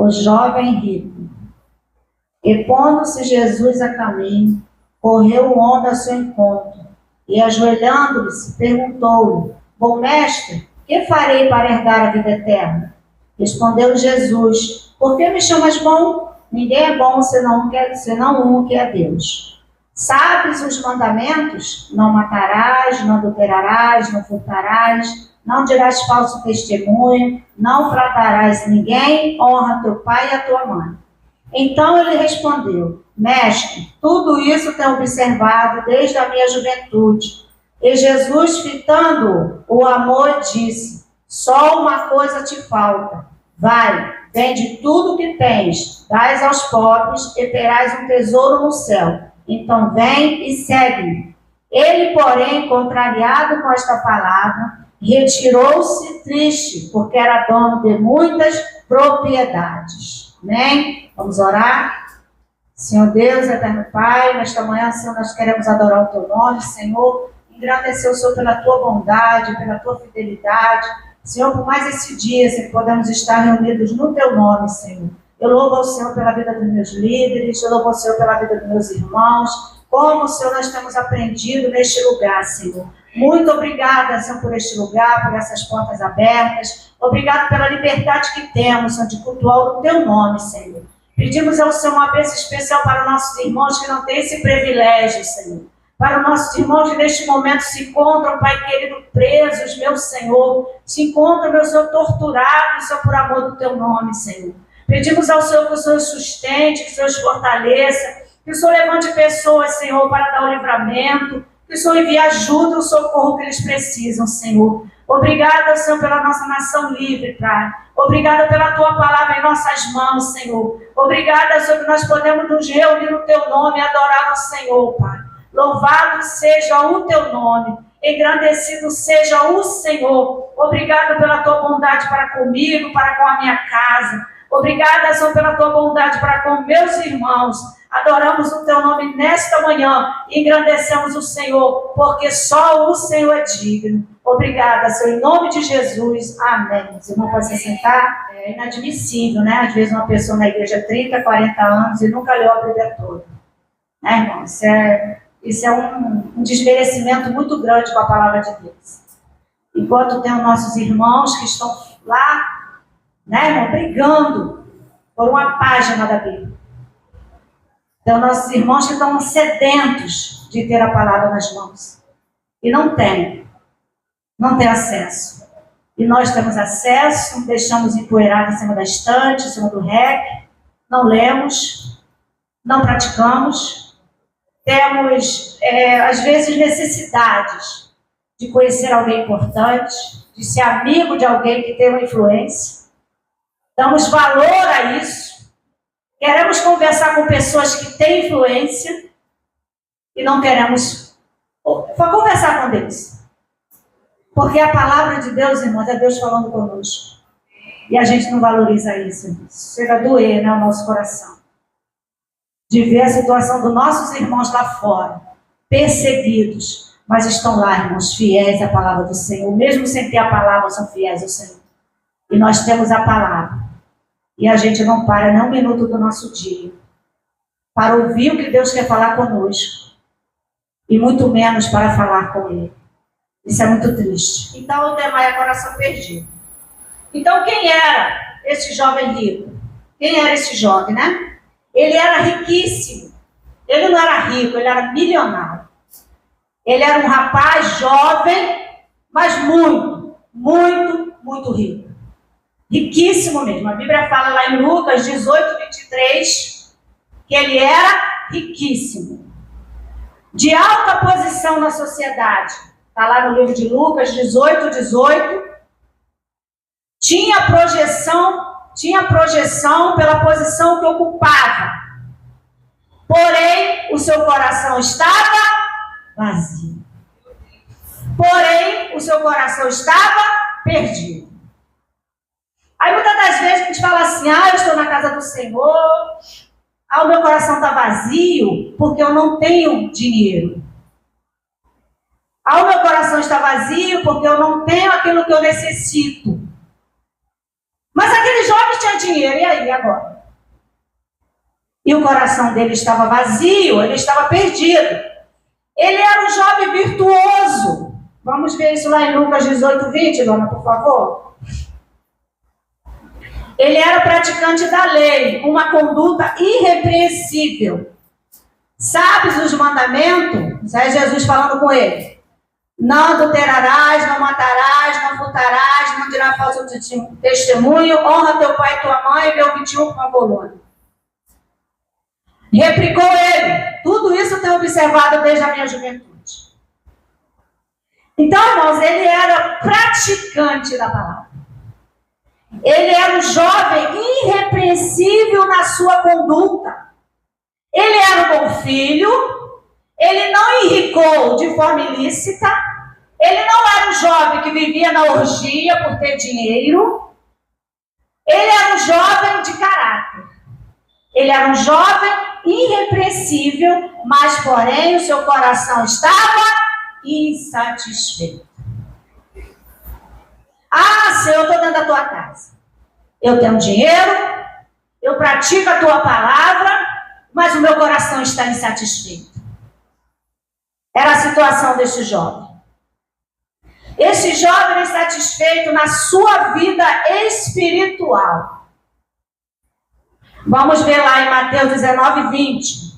o jovem rico. E pondo-se Jesus a caminho, correu o homem ao seu encontro, e ajoelhando-se, perguntou-lhe: Bom mestre, que farei para herdar a vida eterna? Respondeu Jesus: Por que me chamas bom? Ninguém é bom senão um que é Deus. Sabes os mandamentos? Não matarás, não adulterarás, não furtarás, não dirás falso testemunho, não fratarás ninguém, honra teu pai e a tua mãe. Então ele respondeu: Mestre, tudo isso tenho observado desde a minha juventude. E Jesus, fitando o amor, disse: Só uma coisa te falta. Vai, vende tudo o que tens, dás aos pobres e terás um tesouro no céu. Então vem e segue-me. Ele, porém, contrariado com esta palavra, retirou-se triste, porque era dono de muitas propriedades. Amém? Vamos orar? Senhor Deus, eterno Pai, nesta manhã, Senhor, nós queremos adorar o Teu nome, Senhor, engrandecer o Senhor pela Tua bondade, pela Tua fidelidade. Senhor, por mais esse dia, Senhor, podemos estar reunidos no Teu nome, Senhor. Eu louvo ao Senhor pela vida dos meus líderes, eu louvo ao Senhor pela vida dos meus irmãos, como, Senhor, nós temos aprendido neste lugar, Senhor. Muito obrigada, Senhor, por este lugar, por essas portas abertas. Obrigado pela liberdade que temos, Senhor, de cultuar o Teu nome, Senhor. Pedimos ao Senhor uma bênção especial para os nossos irmãos que não têm esse privilégio, Senhor. Para os nossos irmãos que neste momento se encontram, Pai querido, presos, meu Senhor. Se encontram, meu Senhor, torturados, Senhor, por amor do Teu nome, Senhor. Pedimos ao Senhor que o Senhor os sustente, que o Senhor os fortaleça, que o Senhor levante pessoas, Senhor, para dar o livramento, que o Senhor envie ajuda e o socorro que eles precisam, Senhor. Obrigada, Senhor, pela nossa nação livre, Pai. Obrigada pela Tua palavra em nossas mãos, Senhor. Obrigada, Senhor, que nós podemos nos reunir no Teu nome e adorar ao Senhor, Pai. Louvado seja o Teu nome. Engrandecido seja o Senhor. Obrigado pela Tua bondade para comigo, para com a minha casa. Obrigada, Senhor, pela Tua bondade para com meus irmãos. Adoramos o Teu nome nesta manhã e engrandecemos o Senhor, porque só o Senhor é digno. Obrigada, Senhor, em nome de Jesus. Amém. Você não pode se sentar? É inadmissível, né? Às vezes uma pessoa na igreja há 30, 40 anos e nunca leu a Bíblia toda. Né, irmão? Isso é um desmerecimento muito grande com a palavra de Deus. Enquanto tem os nossos irmãos que estão lá, né, irmão, brigando por uma página da Bíblia. Tem os nossos irmãos que estão sedentos de ter a palavra nas mãos. E não tem acesso. E nós temos acesso, deixamos empoeirado em cima da estante, em cima do rec, não lemos, não praticamos. Temos, às vezes, necessidades de conhecer alguém importante, de ser amigo de alguém que tem uma influência. Damos valor a isso. Queremos conversar com pessoas que têm influência e não queremos conversar com Deus. Porque a palavra de Deus, irmãos, é Deus falando conosco. E a gente não valoriza isso, irmãos. Chega a doer, né, o nosso coração. De ver a situação dos nossos irmãos lá fora, perseguidos, mas estão lá, irmãos, fiéis à palavra do Senhor. Mesmo sem ter a palavra, são fiéis ao Senhor. E nós temos a palavra. E a gente não para nem um minuto do nosso dia para ouvir o que Deus quer falar conosco. E muito menos para falar com Ele. Isso é muito triste. Então o tema é coração perdido. Então quem era esse jovem rico? Quem era esse jovem, né? Ele era riquíssimo. Ele não era rico, ele era milionário. Ele era um rapaz jovem, mas muito, muito, muito rico. Riquíssimo mesmo. A Bíblia fala lá em Lucas 18, 23, que ele era riquíssimo. De alta posição na sociedade. Está lá no livro de Lucas 18, 18. Tinha projeção pela posição que ocupava. Porém, o seu coração estava vazio. Porém, o seu coração estava perdido. Aí muitas das vezes a gente fala assim, eu estou na casa do Senhor, o meu coração está vazio porque eu não tenho dinheiro. O meu coração está vazio porque eu não tenho aquilo que eu necessito. Mas aquele jovem tinha dinheiro, e aí agora? E o coração dele estava vazio, ele estava perdido. Ele era um jovem virtuoso. Vamos ver isso lá em Lucas 18, 20, dona, por favor. Ele era praticante da lei, uma conduta irrepreensível. Sabes os mandamentos? Isso é Jesus falando com ele. Não adulterarás, não matarás, não furtarás, não dirás falso testemunho, honra teu pai e tua mãe, meu 21 com a coluna. Replicou ele. Tudo isso eu tenho observado desde a minha juventude. Então, irmãos, ele era praticante da palavra. Ele era um jovem irrepreensível na sua conduta. Ele era um bom filho. Ele não enricou de forma ilícita. Ele não era um jovem que vivia na orgia por ter dinheiro. Ele era um jovem de caráter. Ele era um jovem irrepreensível, mas, porém, o seu coração estava insatisfeito. Ah, Senhor, eu estou dentro da tua casa. Eu tenho dinheiro, eu pratico a tua palavra, mas o meu coração está insatisfeito. Era a situação desse jovem. Esse jovem é insatisfeito na sua vida espiritual. Vamos ver lá em Mateus 19, 20.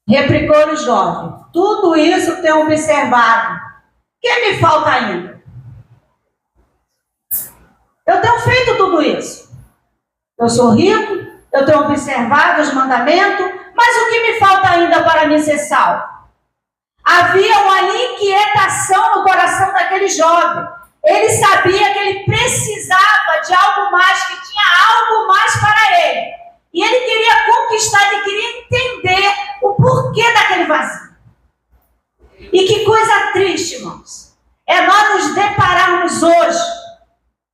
Replicou o jovem. Tudo isso tenho observado. O que me falta ainda? Eu tenho feito tudo isso. Eu sou rico, eu tenho observado os mandamentos, mas o que me falta ainda para me ser salvo? Havia uma inquietação no coração daquele jovem. Ele sabia que ele precisava de algo mais, que tinha algo mais para ele. E ele queria conquistar, ele queria entender o porquê daquele vazio. E que coisa triste, irmãos, é nós nos depararmos hoje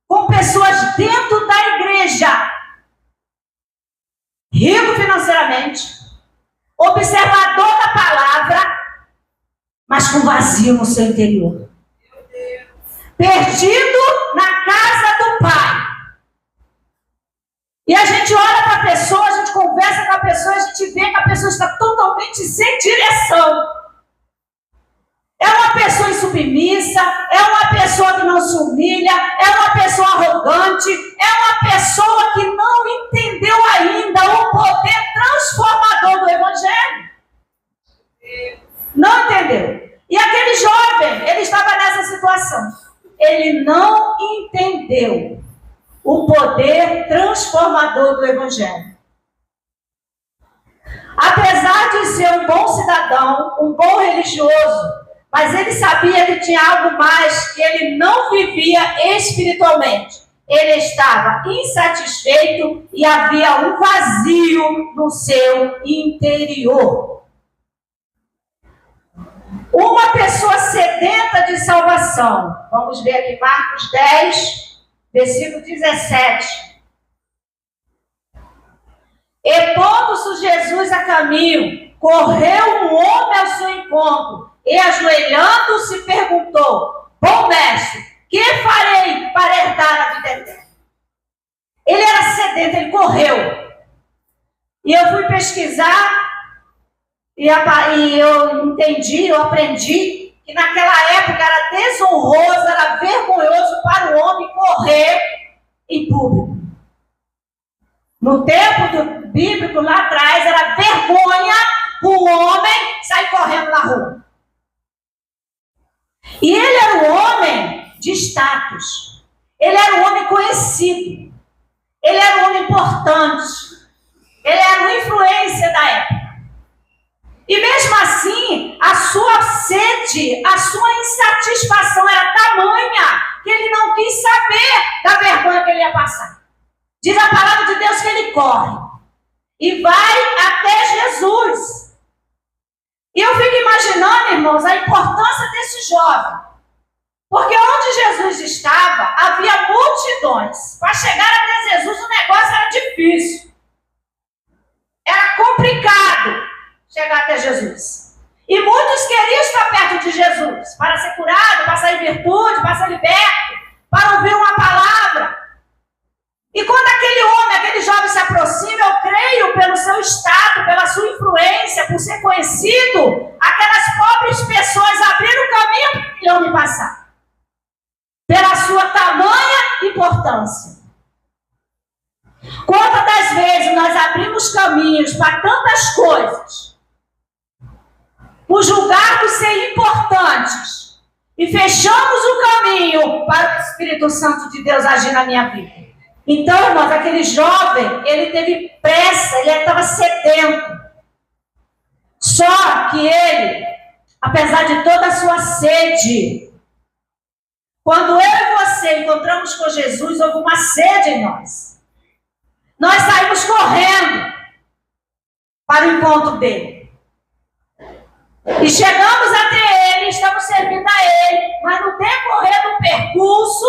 com pessoas dentro da igreja, rico financeiramente, observador da palavra, mas com vazio no seu interior. Perdido na casa do Pai. E a gente olha para a pessoa, a gente conversa com a pessoa, a gente vê que a pessoa está totalmente sem direção. É uma pessoa insubmissa, é uma pessoa que não se humilha, é uma pessoa arrogante, é uma pessoa que não entendeu ainda o poder transformador do Evangelho. Não entendeu. E aquele jovem, ele estava nessa situação. Ele não entendeu o poder transformador do Evangelho. Apesar de ser um bom cidadão, um bom religioso, mas ele sabia que tinha algo mais, que ele não vivia espiritualmente. Ele estava insatisfeito e havia um vazio no seu interior. Uma pessoa sedenta de salvação. Vamos ver aqui Marcos 10, versículo 17. E pondo-se Jesus a caminho, correu um homem ao seu encontro, e ajoelhando-se perguntou: bom mestre, que farei para herdar a vida eterna? Ele era sedento, ele correu. E eu fui pesquisar, e eu entendi, eu aprendi, que naquela época era desonroso, era vergonhoso para o homem correr em público. No tempo bíblico, lá atrás, era vergonha para o homem sair correndo na rua. E ele era um homem de status. Ele era um homem conhecido. Ele era um homem importante. Ele era uma influência da época. E mesmo assim, a sua sede, a sua insatisfação era tamanha que ele não quis saber da vergonha que ele ia passar. Diz a palavra de Deus que ele corre e vai até Jesus. E eu fico imaginando, irmãos, a importância desse jovem. Porque onde Jesus estava, havia multidões. Para chegar até Jesus, o negócio era difícil. Era complicado chegar até Jesus. E muitos queriam estar perto de Jesus para virtude, para ser liberto, para ouvir uma palavra. E quando aquele homem, aquele jovem se aproxima, eu creio pelo seu estado, pela sua influência, por ser conhecido, aquelas pobres pessoas abriram o caminho para aquele homem passar. Pela sua tamanha importância. Quantas das vezes nós abrimos caminhos para tantas coisas, por julgarmos ser importantes, e fechamos o caminho para o Espírito Santo de Deus agir na minha vida. Então, irmãos, aquele jovem, ele teve pressa, ele estava sedento. Só que ele, apesar de toda a sua sede, quando eu e você encontramos com Jesus, houve uma sede em nós. Nós saímos correndo para o encontro dele. E chegamos até ele, estamos servindo a ele, mas no decorrer do percurso,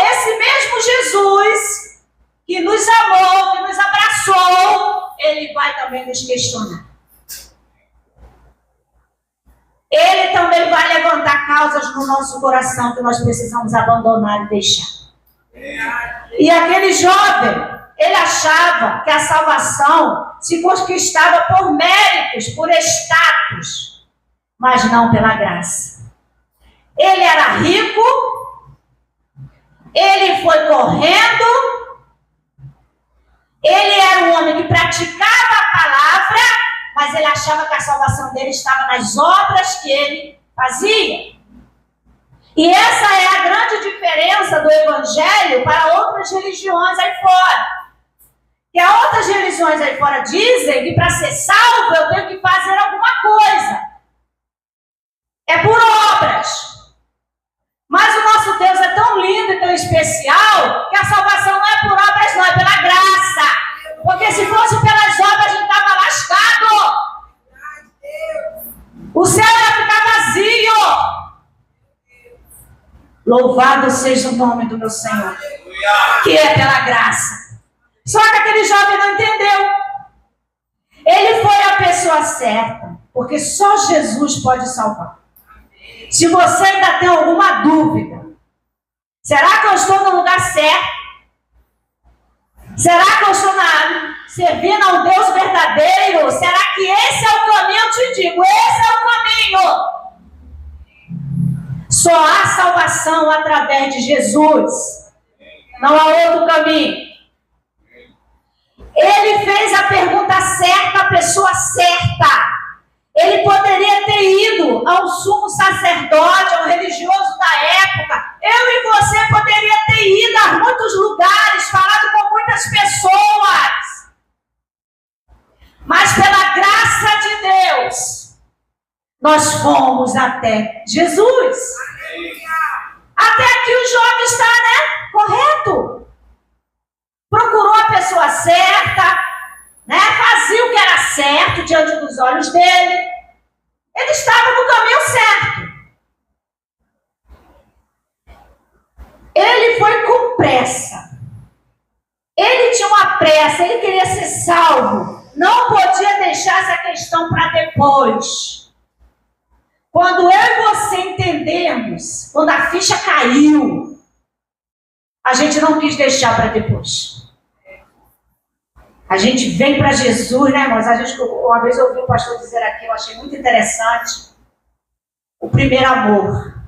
esse mesmo Jesus que nos amou, que nos abraçou, ele vai também nos questionar. Ele também vai levantar causas no nosso coração que nós precisamos abandonar e deixar. E aquele jovem, ele achava que a salvação se conquistava por méritos, por status, mas não pela graça. Ele era rico, ele foi correndo, ele era um homem que praticava a palavra, mas ele achava que a salvação dele estava nas obras que ele fazia. E essa é a grande diferença do evangelho para outras religiões aí fora. Que as outras religiões aí fora dizem que para ser salvo eu tenho que fazer alguma coisa. É por obras. Mas o nosso Deus é tão lindo e tão especial que a salvação não é por obras, não, é pela graça. Porque se fosse pelas obras, a gente estava lascado. O céu ia ficar vazio. Louvado seja o nome do meu Senhor, que é pela graça. Só que aquele jovem não entendeu. Ele foi a pessoa certa, porque só Jesus pode salvar. Se você ainda tem alguma dúvida, será que eu estou no lugar certo? Será que eu estou servindo a um Deus verdadeiro? Será que esse é o caminho? Eu te digo, esse é o caminho. Só há salvação através de Jesus. Não há outro caminho. Ele fez a pergunta certa, a pessoa certa. Ele poderia ter ido ao sumo sacerdote, ao religioso da época. Eu e você poderia ter ido a muitos lugares, falado com muitas pessoas. Mas pela graça de Deus, nós fomos até Jesus. Até aqui o jovem está, correto. Procurou a pessoa certa, fazia o que era certo diante dos olhos dele. Ele estava no caminho certo. Ele foi com pressa. Ele tinha uma pressa, ele queria ser salvo. Não podia deixar essa questão para depois. Quando eu e você entendemos, quando a ficha caiu, a gente não quis deixar para depois. A gente vem para Jesus, irmãos? Uma vez eu ouvi o pastor dizer aqui, eu achei muito interessante, o primeiro amor.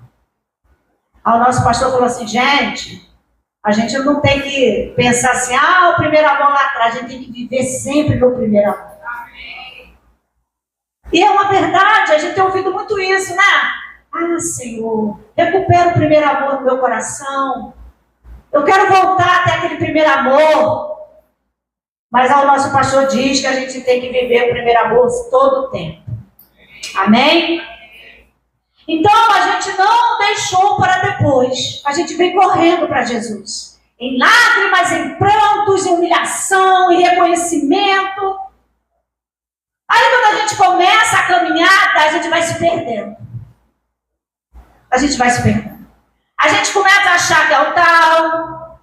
Aí o nosso pastor falou assim, gente, a gente não tem que pensar assim, o primeiro amor lá atrás, a gente tem que viver sempre no primeiro amor. E é uma verdade, a gente tem ouvido muito isso, Senhor, recupera o primeiro amor no meu coração. Eu quero voltar até aquele primeiro amor. Mas o nosso pastor diz que a gente tem que viver o primeiro amor todo o tempo. Amém? Então, a gente não deixou para depois. A gente veio correndo para Jesus. Em lágrimas, em prantos, em humilhação, em reconhecimento. Aí, quando a gente começa a caminhada, a gente vai se perdendo. A gente vai se perdendo. A gente começa a achar que é o tal.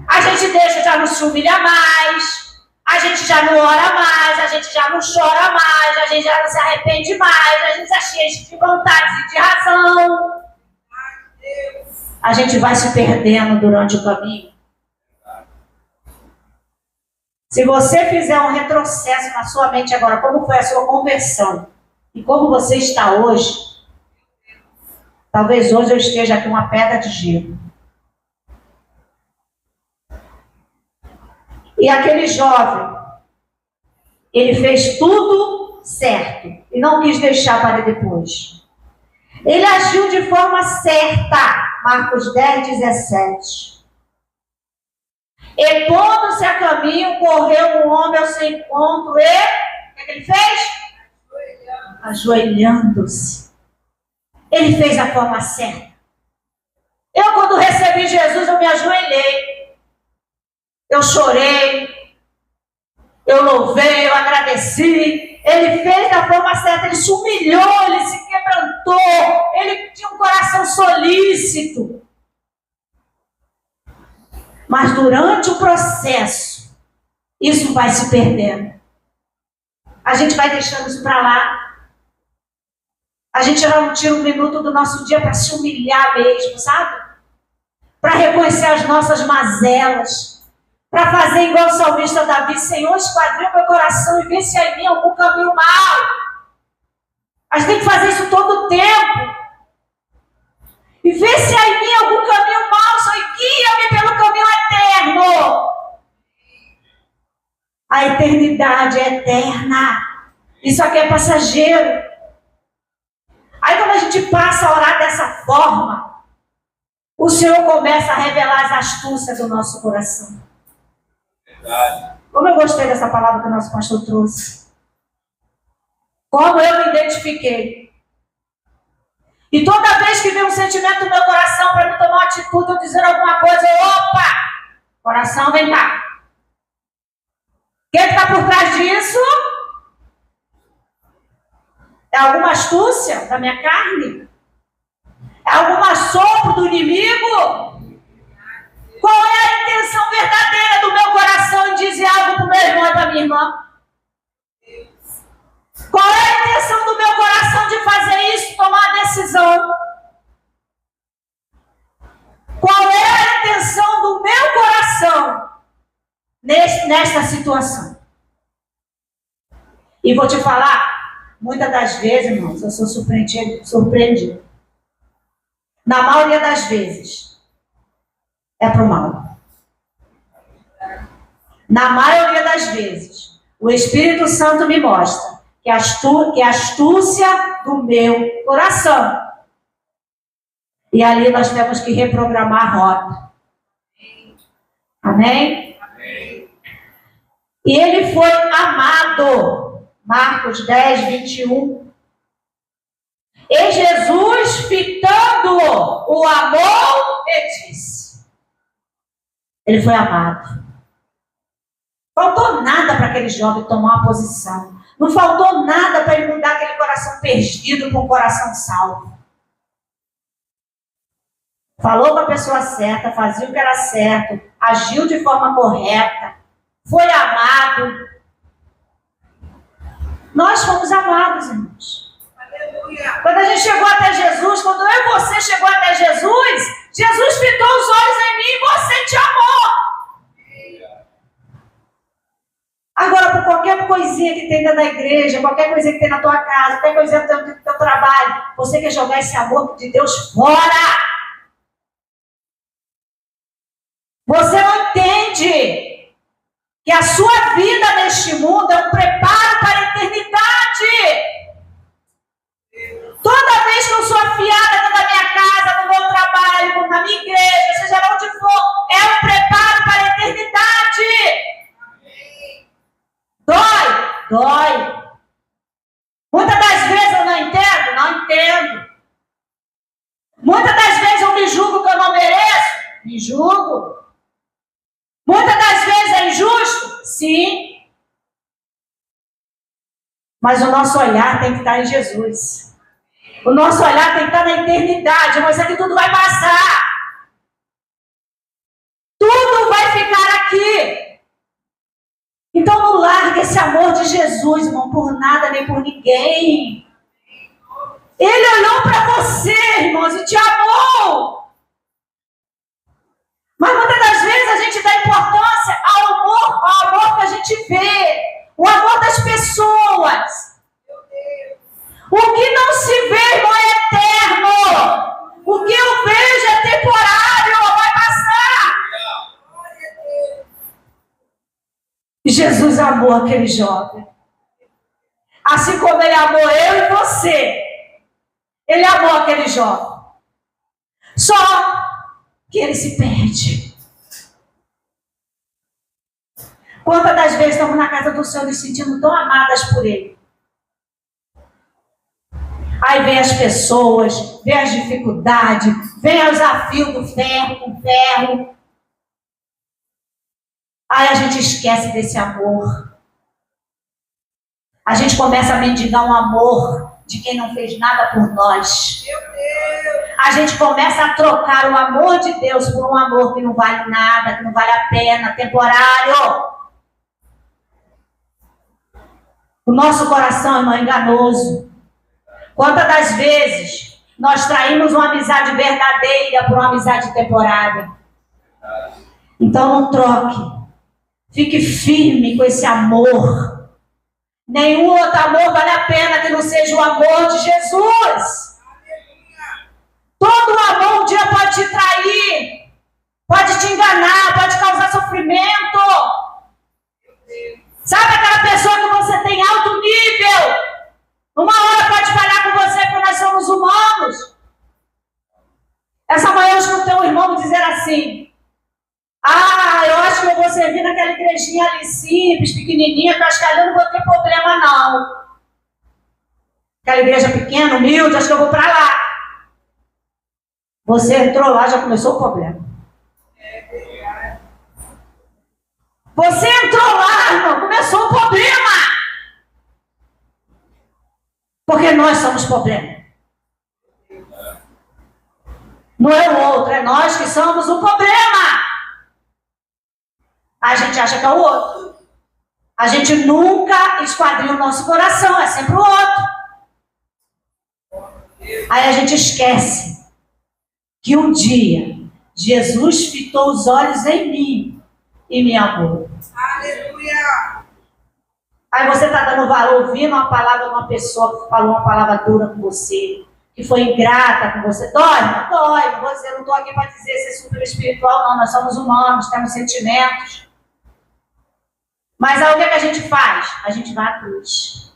A gente já não se humilha mais. A gente já não ora mais, a gente já não chora mais, a gente já não se arrepende mais, a gente já cheia de vontade e de razão. a gente vai se perdendo durante o caminho. Se você fizer um retrocesso na sua mente agora, como foi a sua conversão e como você está hoje, talvez hoje eu esteja aqui uma pedra de gelo. E aquele jovem, ele fez tudo certo e não quis deixar para depois. Ele agiu de forma certa, Marcos 10, 17. E pondo-se a caminho, correu um homem ao seu encontro e... o que ele fez? Ajoelhando-se. Ele fez a forma certa. Eu, quando recebi Jesus, eu me ajoelhei. Eu chorei. Eu louvei, eu agradeci. Ele fez da forma certa, ele se humilhou, ele se quebrantou. Ele tinha um coração solícito. Mas durante o processo, isso vai se perdendo. A gente vai deixando isso para lá. A gente não tira um minuto do nosso dia para se humilhar mesmo, sabe? Para reconhecer as nossas mazelas. Para fazer igual o salmista Davi: Senhor, esquadrinha o meu coração e vê se há em mim algum caminho mau. A gente tem que fazer isso todo o tempo. E vê se há em mim algum caminho mau, Senhor, e guia-me pelo caminho eterno. A eternidade é eterna. Isso aqui é passageiro. Aí quando a gente passa a orar dessa forma, o Senhor começa a revelar as astúcias do nosso coração. Verdade. Como eu gostei dessa palavra que o nosso pastor trouxe. Como eu me identifiquei. E toda vez que vem um sentimento no meu coração para me tomar uma atitude ou dizer alguma coisa, opa! Coração, vem cá. O que está por trás disso? É alguma astúcia da minha carne? É algum assopro do inimigo? Qual é a intenção verdadeira do meu coração em dizer algo para o meu irmão e para a minha irmã? Qual é a intenção do meu coração de fazer isso, tomar a decisão? Qual é a intenção do meu coração nesta situação? E vou te falar, muitas das vezes, irmãos, eu sou surpreendido. Na maioria das vezes, é para o mal. Na maioria das vezes, o Espírito Santo me mostra que é a astúcia do meu coração. E ali nós temos que reprogramar a rota. Amém? Amém. E ele foi amado. Marcos 10, 21. E Jesus, fitando o amor, ele disse: ele foi amado. Faltou nada para aquele jovem tomar uma posição. Não faltou nada para ele mudar aquele coração perdido para um coração salvo. Falou com a pessoa certa, fazia o que era certo, agiu de forma correta, foi amado. Nós fomos amados, irmãos. Aleluia. Quando a gente chegou até Jesus, quando eu e você chegou até Jesus, Jesus fitou os olhos em mim e você te amou. Agora, por qualquer coisinha que tem dentro da igreja, qualquer coisinha que tem na tua casa, qualquer coisinha que tem no teu trabalho, você quer jogar esse amor de Deus fora. Você não entende que a sua vida neste mundo é um preparo para a eternidade. Toda vez que eu sou afiada dentro da minha casa, no meu trabalho, na minha igreja, seja lá onde for, é um preparo para a eternidade. Dói. Muitas das vezes eu não entendo. Muitas das vezes eu me julgo que eu não mereço, me julgo. Muitas das vezes é injusto, sim. Mas o nosso olhar tem que estar em Jesus. O nosso olhar tem que estar na eternidade, mas é que tudo vai passar. Tudo vai ficar aqui. Então não largue esse amor de Jesus, irmão, por nada nem por ninguém. Ele olhou para você, irmãos, e te amou. amou aquele jovem. Assim como ele amou eu e você. Ele amou aquele jovem. Só que ele se perde. Quantas das vezes estamos na casa do Senhor nos sentindo tão amadas por Ele? Aí vem as pessoas, vem as dificuldades, vem o desafio do ferro com ferro. Aí a gente esquece desse amor. A gente começa a mendigar um amor de quem não fez nada por nós. A gente começa a trocar o amor de Deus por um amor que não vale nada, que não vale a pena, temporário. O nosso coração, irmão, é enganoso. Quantas das vezes nós traímos uma amizade verdadeira por uma amizade temporária? Então não troque. Fique firme com esse amor. Nenhum outro amor vale a pena que não seja o amor de Jesus. Todo amor um dia pode te trair, pode te enganar, pode causar sofrimento. Sabe aquela pessoa que você tem alto nível? Uma hora pode falhar com você porque nós somos humanos. Essa manhã eu escutei um irmão dizer assim: eu acho que eu vou servir naquela igrejinha ali simples, pequenininha, que eu acho que ali eu não vou ter problema não. Aquela igreja pequena, humilde, acho que eu vou para lá. Você entrou lá, já começou o problema. Você entrou lá, irmão, começou o problema. Porque nós somos problema. Não é o outro, é nós que somos o problema. A gente acha que é o outro. A gente nunca esquadrinha o nosso coração, é sempre o outro. Aí a gente esquece que um dia Jesus fitou os olhos em mim e me amou. Aleluia! Aí você está dando valor ouvindo uma palavra de uma pessoa que falou uma palavra dura com você, que foi ingrata com você. Dói? Não dói. Você não estou aqui para dizer ser super espiritual, não. Nós somos humanos, temos sentimentos. Mas aí o que a gente faz? A gente vai à cruz.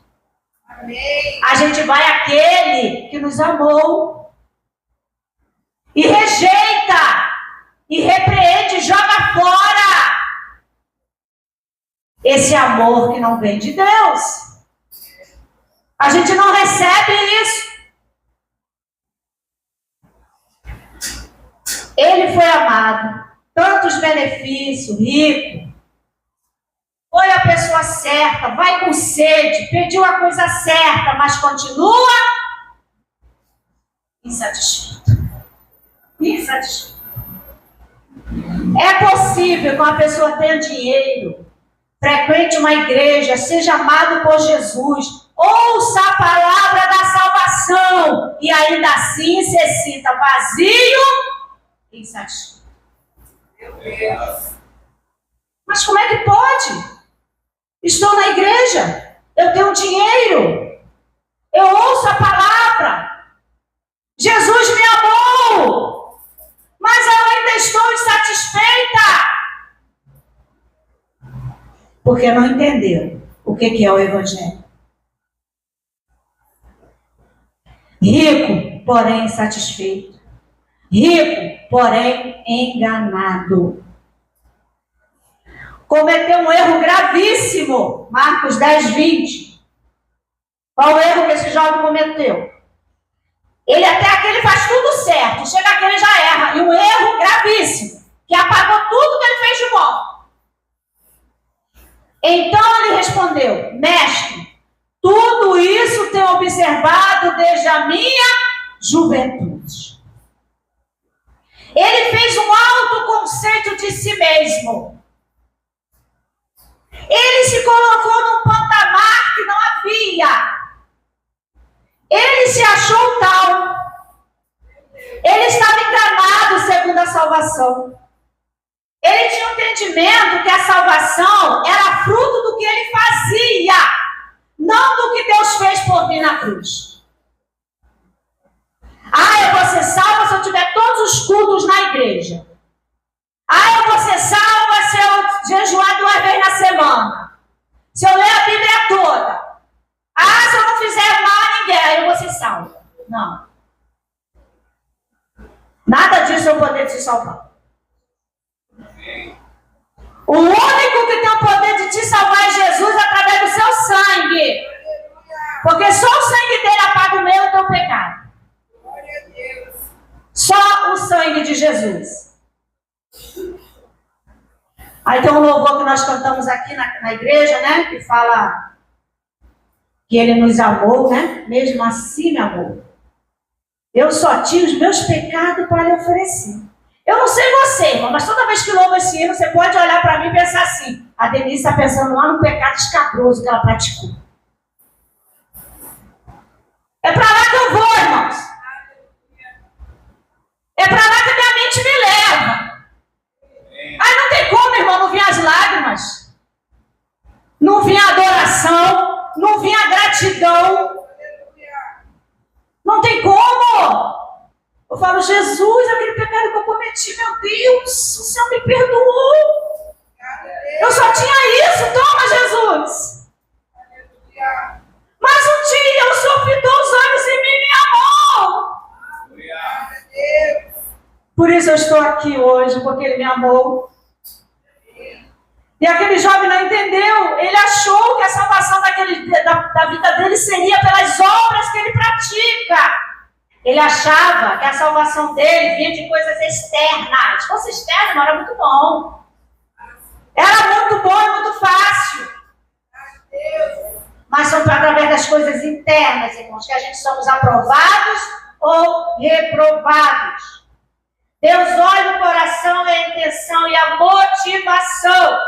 Amém. A gente vai àquele que nos amou. E rejeita. E repreende, joga fora. Esse amor que não vem de Deus. A gente não recebe isso. Ele foi amado. Tantos benefícios, rico. Foi a pessoa certa, vai com sede, pediu a coisa certa, mas continua insatisfeito. Insatisfeito. É possível que uma pessoa tenha dinheiro, frequente uma igreja, seja amado por Jesus, ouça a palavra da salvação e ainda assim se sinta vazio e insatisfeito. Meu Deus. Mas como é que pode? Estou na igreja, eu tenho dinheiro, eu ouço a palavra, Jesus me amou, mas eu ainda estou insatisfeita. Porque não entenderam o que é o Evangelho. Rico, porém insatisfeito. Rico, porém enganado. Cometeu um erro gravíssimo. Marcos 10, 20. Qual o erro que esse jovem cometeu? Ele até aqui ele faz tudo certo. Chega aqui ele já erra. E um erro gravíssimo. Que apagou tudo que ele fez de bom. Então ele respondeu: Mestre, tudo isso tenho observado desde a minha juventude. Ele fez um autoconceito de si mesmo. Ele se colocou num patamar que não havia. Ele se achou tal. Ele estava enganado segundo a salvação. Ele tinha um entendimento que a salvação era fruto do que ele fazia, não do que Deus fez por mim na cruz. Eu vou ser salva se eu tiver todos os cultos na igreja. Eu vou ser salva se eu jejuar 2 vezes na semana. Se eu ler a Bíblia toda, se eu não fizer mal a ninguém, aí eu vou ser salvo. Não. Nada disso é o poder de te salvar. O único que tem o poder de te salvar é Jesus através do seu sangue. Porque só o sangue dele apaga o meu e o teu pecado. Só o sangue de Jesus. Aí tem um louvor que nós cantamos aqui na igreja, né? Que fala que ele nos amou, né? Mesmo assim me amou. Eu só tinha os meus pecados para lhe oferecer. Eu não sei você, irmão, mas toda vez que louva esse hino, você pode olhar para mim e pensar assim: a Denise está pensando lá no pecado escabroso que ela praticou. É para lá que eu vou, irmãos. É para lá que minha mente me leva. Aí não tem como, irmão, não vir as lágrimas. Não vir a adoração. Não vir a gratidão. Não tem como. Eu falo, Jesus, aquele pecado que eu cometi, meu Deus, o Senhor me perdoou. Eu só tinha isso, toma, Jesus. Mas um dia o Senhor fitou os olhos em mim e me amou. Por isso eu estou aqui hoje, porque Ele me amou. E aquele jovem não entendeu. Ele achou que a salvação da vida dele seria pelas obras que ele pratica. Ele achava que a salvação dele vinha de coisas externas. Se fosse externo, não era muito bom. Era muito bom e muito fácil. Mas são através das coisas internas, irmãos, que a gente somos aprovados ou reprovados. Deus olha o coração e a intenção e a motivação.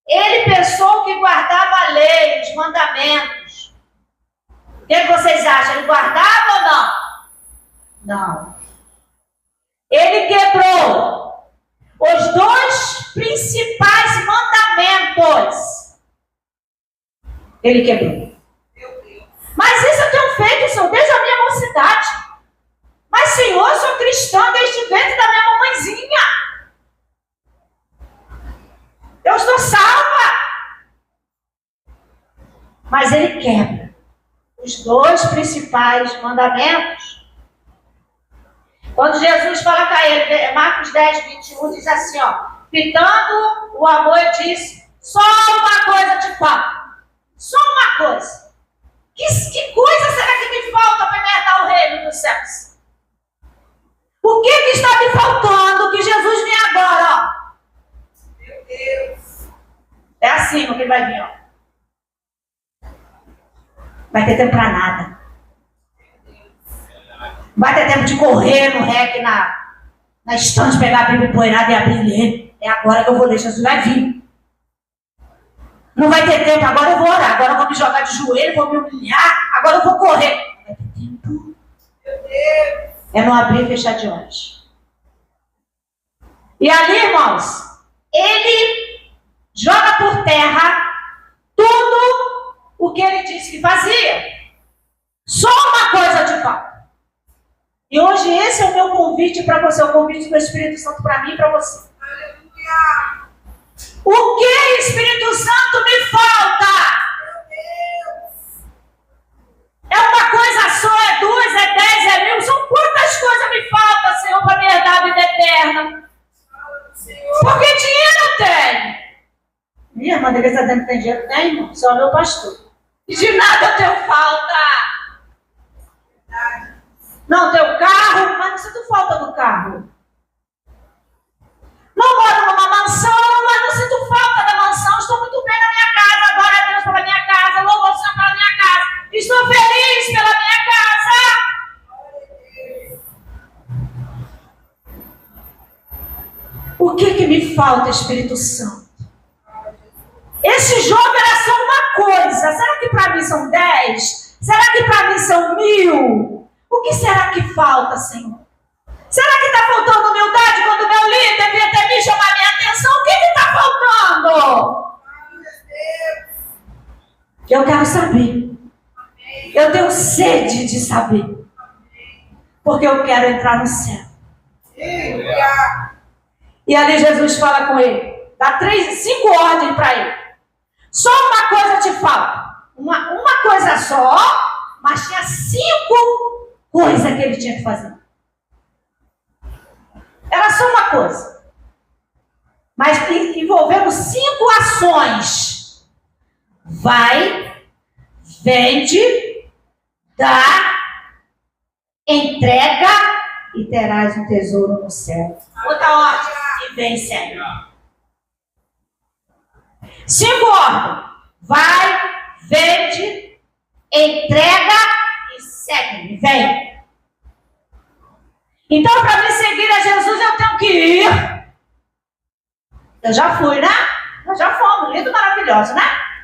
Ele pensou que guardava a lei, os mandamentos. O que vocês acham? Ele guardava ou não? Não. Ele quebrou os dois principais mandamentos. Ele quebrou. Mas isso eu tenho feito, Senhor, desde a minha mocidade. Mas, Senhor, eu sou cristã desde o ventre da minha mamãezinha. Eu estou salva. Mas ele quebra os dois principais mandamentos. Quando Jesus fala com ele, Marcos 10, 21, diz assim, fitando o amor, disse, só uma coisa te falta. Só uma coisa. Que coisa será que me falta para me herdar o reino dos céus? O que está me faltando que Jesus vem agora, Meu Deus. É assim que ele vai vir, Vai ter tempo para nada. Vai ter tempo de correr no REC, na estante, pegar a Bíblia empoeirada e abrir e ler. É agora que eu vou ler, Jesus vai vir. Não vai ter tempo, agora eu vou orar, agora eu vou me jogar de joelho, vou me humilhar, agora eu vou correr. Não vai ter tempo. Meu Deus. É não abrir e fechar de olhos. E ali, irmãos, ele joga por terra tudo o que ele disse que fazia. Só uma coisa te falta. E hoje esse é o meu convite para você, o convite do Espírito Santo para mim e para você. Aleluia. O que, Espírito Santo, me falta? Meu Deus. É uma coisa só, é duas, é 10, é 1000. São quantas coisas me faltam, Senhor, para me herdar a vida eterna? Porque dinheiro eu tenho. Minha irmã, ele está dizendo que tem dinheiro? Tem, irmão. Só meu pastor. E de nada eu tenho falta. Não tenho carro, mas não sinto falta do carro. Não moro numa mansão, mas não sinto falta da mansão. Estou muito bem na minha casa. Glória a Deus pela minha casa. Louvo ao Senhor pela minha casa. Estou feliz pela minha casa. O que me falta, Espírito Santo? Esse jogo era só uma coisa. Será que para mim são 10? Será que para mim são 1000? O que será que falta, Senhor? Será que está faltando humildade quando o meu líder devia ter me chamado a minha atenção? O que está faltando? Eu quero saber. Eu tenho sede de saber. Porque eu quero entrar no céu. E ali Jesus fala com ele. Dá 5 ordens para ele. Só uma coisa te falta. Uma coisa só, mas tinha 5 coisas que ele tinha que fazer. Era só uma coisa. Mas envolvendo 5 ações. Vai, vende, dá, entrega e terás um tesouro no céu. Outra ordem. E vem, segue. 5 ordens. Vai, vende, entrega e segue. Vem. Então, para me seguir a Jesus, eu tenho que ir. Eu já fui, né? Nós já fomos, lindo, maravilhoso, né?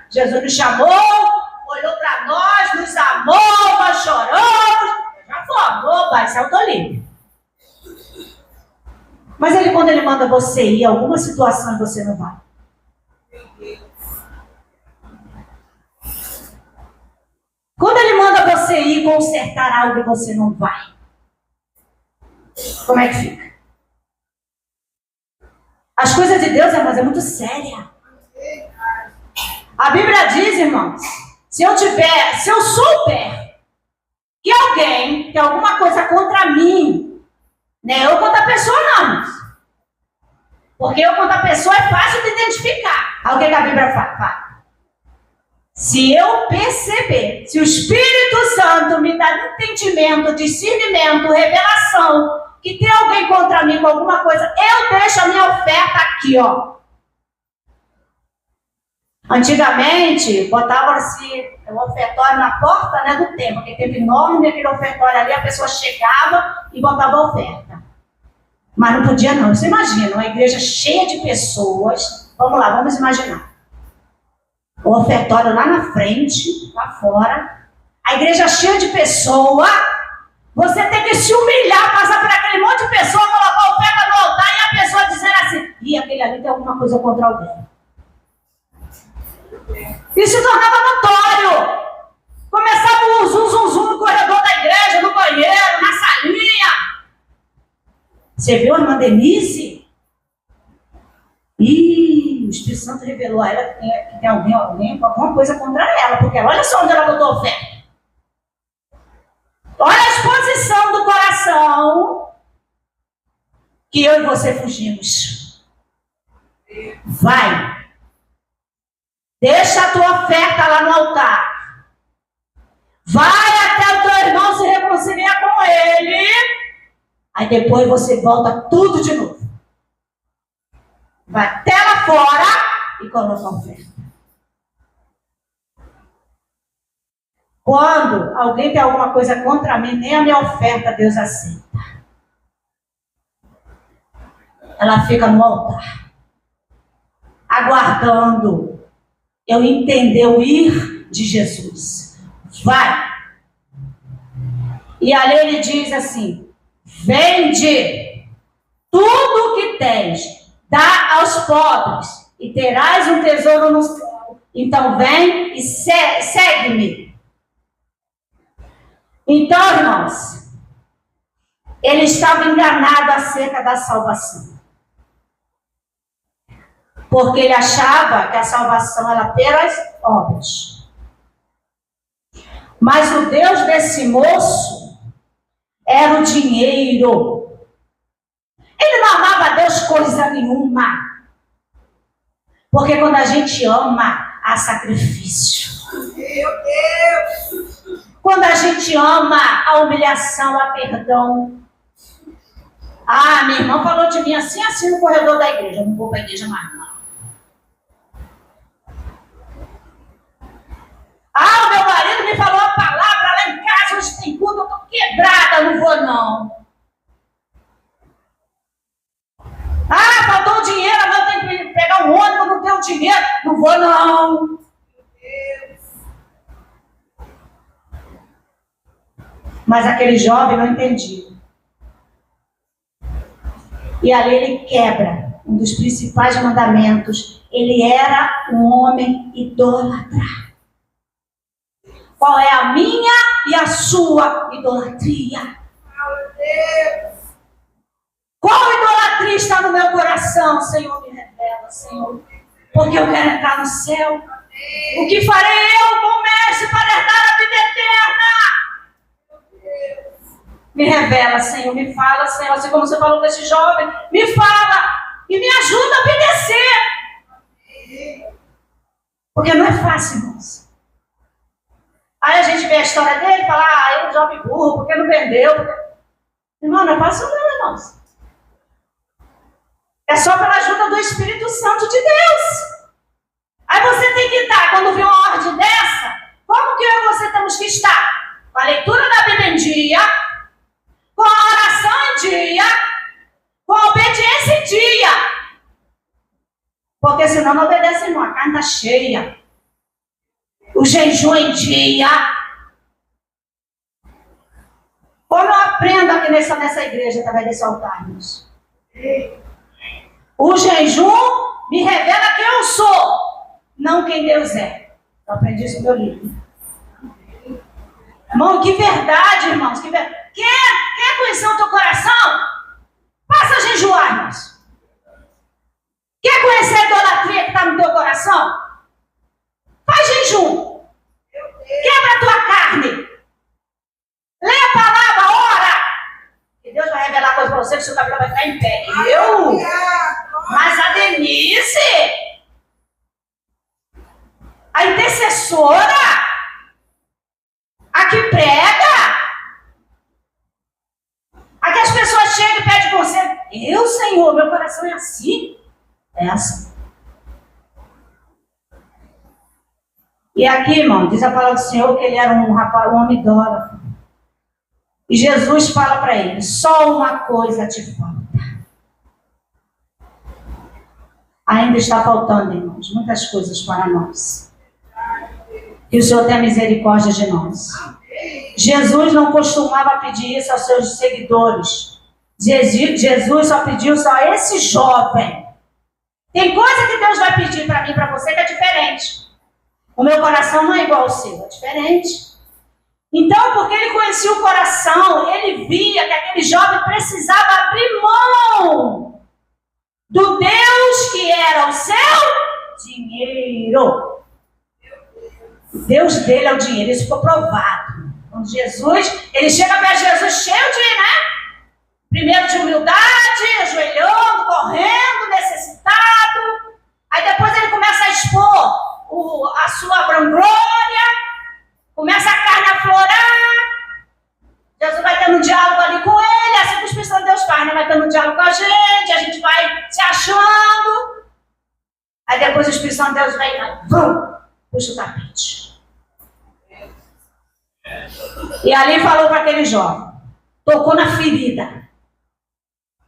Jesus nos chamou, olhou para nós, nos amou, nós choramos. Já fomos. Opa, esse é o Tolinho. Mas quando ele manda você ir a alguma situação e você não vai. Quando ele manda você ir consertar algo e você não vai. Como é que fica? As coisas de Deus, irmãos, é muito séria. A Bíblia diz, irmãos, se eu souber que alguém tem alguma coisa contra mim, né? Eu contra a pessoa não. Porque eu contra a pessoa é fácil de identificar. Aí o que a Bíblia fala? Se eu perceber, se o Espírito Santo me dá entendimento, discernimento, revelação, que tem alguém contra mim com alguma coisa, eu deixo a minha oferta aqui, ó. Antigamente, botava-se o ofertório na porta, né, do templo, porque teve enorme aquele ofertório ali, a pessoa chegava e botava a oferta. Mas não podia não. Você imagina, uma igreja cheia de pessoas. Vamos lá, vamos imaginar. O ofertório lá na frente, lá fora. A igreja cheia de pessoas. Você tem que se humilhar, passar por aquele monte de pessoas, colocar a oferta no altar e a pessoa dizer assim, e aquele ali tem alguma coisa contra alguém. Isso se tornava notório. Começava o zum no corredor da igreja, no banheiro, na salinha. Você viu a irmã Denise? O Espírito Santo revelou a ela que tem alguém com alguma coisa contra ela, porque olha só onde ela botou a oferta. Olha a exposição do coração que eu e você fugimos. Vai. Deixa a tua oferta lá no altar. Vai até o teu irmão se reconciliar com ele. Aí depois você volta tudo de novo. Vai até lá fora e coloca a oferta. Quando alguém tem alguma coisa contra mim, nem a minha oferta Deus aceita. Ela fica no altar, aguardando eu entender o ir de Jesus. Vai. E ali ele diz assim, vende tudo o que tens, dá aos pobres e terás um tesouro no céu. Então vem e segue-me. Então, irmãos, ele estava enganado acerca da salvação. Porque ele achava que a salvação era pelas obras. Mas o Deus desse moço era o dinheiro. Ele não amava a Deus coisa nenhuma. Porque quando a gente ama, há sacrifício. Meu Deus! Quando a gente ama, a humilhação, a perdão. Ah, minha irmã falou de mim assim no corredor da igreja. Eu não vou para a igreja mais, não. Ah, o meu marido me falou a palavra lá em casa, hoje tem culto, eu estou quebrada, não vou não. Ah, faltou o dinheiro, agora eu tenho que pegar um ônibus, não tenho dinheiro, não vou não. Meu Deus. Mas aquele jovem não entendia. E ali ele quebra um dos principais mandamentos. Ele era um homem idólatra. Qual é a minha e a sua idolatria? Meu Deus! Qual idolatria está no meu coração? Senhor, me revela, Senhor. Porque eu quero entrar no céu. O que farei eu, bom mestre, para herdar a vida eterna? Me revela, Senhor, me fala, Senhor, assim como você falou com esse jovem, me fala e me ajuda a obedecer. Porque não é fácil, irmãos. Aí a gente vê a história dele e fala, é um jovem burro, porque não vendeu. Irmão, não é fácil não, irmãos. É só pela ajuda do Espírito Santo de Deus. Aí você tem que estar, quando vê uma ordem dessa, como que eu e você temos que estar? Com a leitura da Bíblia em dia, com a oração em dia, com a obediência em dia. Porque senão não obedece, irmão. A carne está cheia. O jejum em dia. Como eu aprendo aqui nessa igreja, através desse altar, irmãos. O jejum me revela quem eu sou, não quem Deus é. Eu aprendi isso no meu livro. Irmão, que verdade, irmãos. Que verdade. Quer conhecer o teu coração? Passa a jejuar, irmãos. Quer conhecer a idolatria que está no teu coração? Faz jejum. Quebra a tua carne. Lê a palavra, ora. E Deus vai revelar coisa para você que o seu cabelo vai ficar em pé. Mas a Denise, a intercessora, a que prega, a que as pessoas chegam e pedem conselho. Eu, Senhor, meu coração é assim. É assim. E aqui, irmão, diz a palavra do Senhor que ele era um homem idólatra. E Jesus fala para ele, só uma coisa te falta. Ainda está faltando, irmãos, muitas coisas para nós. Que o Senhor tenha misericórdia de nós. Jesus não costumava pedir isso aos seus seguidores. Jesus só pediu só a esse jovem. Tem coisa que Deus vai pedir para mim e para você que é diferente. O meu coração não é igual ao seu, é diferente. Então, porque ele conhecia o coração, ele via que aquele jovem precisava abrir mão do Deus que era o seu dinheiro. O Deus dele é o dinheiro, isso ficou provado. Quando Jesus, ele chega perto de Jesus cheio de, primeiro de humildade, ajoelhando, correndo, necessitado. Aí depois ele começa a expor a sua vanglória, começa a carne a florar. Jesus vai tendo um diálogo ali com ele, assim que o Espírito Santo de Deus faz, vai tendo um diálogo com a gente vai se achando. Aí depois o Espírito Santo de Deus vem e puxa o tapete. E ali falou para aquele jovem, tocou na ferida.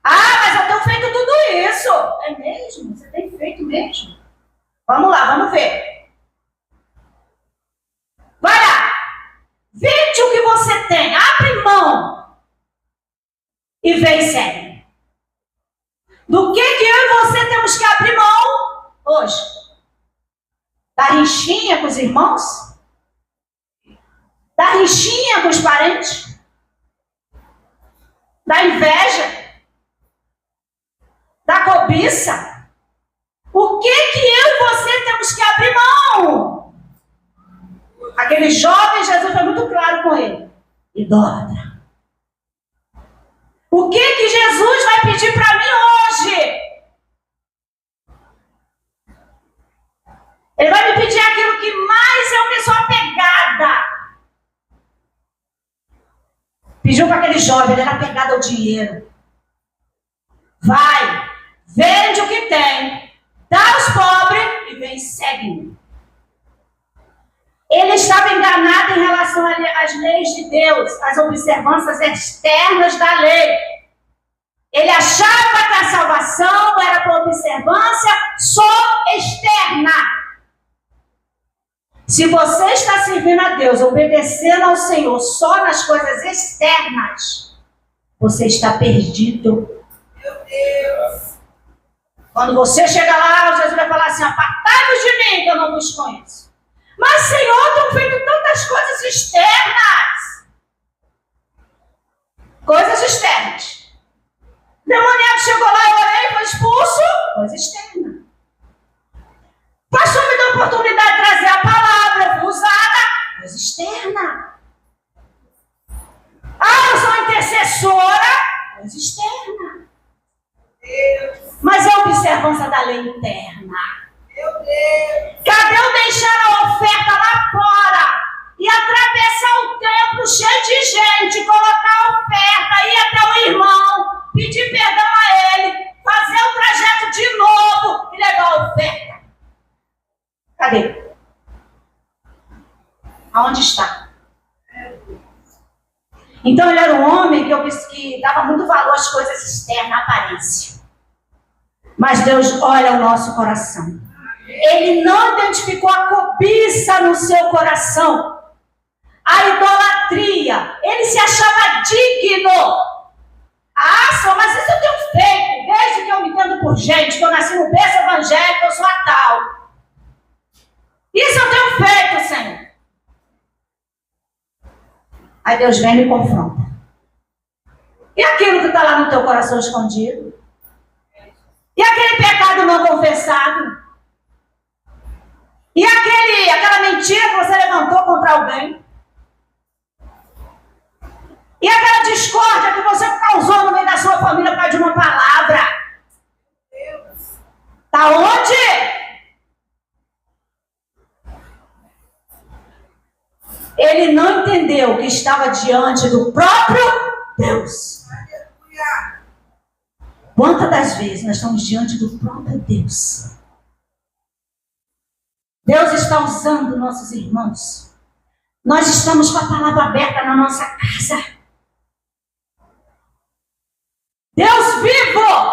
Mas eu tenho feito tudo isso. É mesmo? Você tem feito mesmo? Vamos lá, vamos ver. Vai lá. Vende o que você tem. Abre mão. E vem e segue. Do que eu e você temos que abrir mão hoje? Da rixinha com os irmãos? Da rixinha com os parentes? Da inveja? Da cobiça? O que eu e você temos que abrir mão? Aquele jovem, Jesus foi muito claro com ele. Idólatra. O que Jesus vai pedir para mim hoje? Ele vai me pedir aquilo que mais eu me sou apegada. Pediu para aquele jovem, ele era apegado ao dinheiro. Vai, vende o que tem, dá aos pobres e vem, segue-me. Ele estava enganado em relação às leis de Deus, às observâncias externas da lei. Ele achava que a salvação era por observância só externa. Se você está servindo a Deus, obedecendo ao Senhor só nas coisas externas, você está perdido. Meu Deus. Quando você chega lá, Jesus vai falar assim, apartai-vos de mim, que eu não vos conheço. Mas, Senhor, tenho feito tantas coisas externas. Coisas externas. O demoniado chegou lá, eu orei, foi expulso. Coisa externa. Pastor, me dá a oportunidade de trazer externa. Ah, eu sou intercessora, coisa externa. Mas é observância da lei interna. Cadê eu deixar a oferta lá fora e atravessar o templo cheio de gente, colocar a oferta, ir até o irmão, pedir perdão a ele, fazer o trajeto de novo e levar a oferta? Cadê? Aonde está? Então ele era um homem que dava muito valor às coisas externas, à aparência. Mas Deus olha o nosso coração. Ele não identificou a cobiça no seu coração, a idolatria. Ele se achava digno. Ah, só, mas isso eu tenho feito desde que eu me entendo por gente, que eu nasci no berço evangélico, eu sou a tal. Isso eu tenho feito, Senhor. Aí Deus vem e me confronta. E aquilo que está lá no teu coração escondido? E aquele pecado não confessado? E aquela mentira que você levantou contra alguém? E aquela discórdia que você causou no meio da sua família por causa de uma palavra? Está onde? Ele não entendeu que estava diante do próprio Deus. Quantas das vezes nós estamos diante do próprio Deus? Deus está usando nossos irmãos. Nós estamos com a palavra aberta na nossa casa. Deus vivo,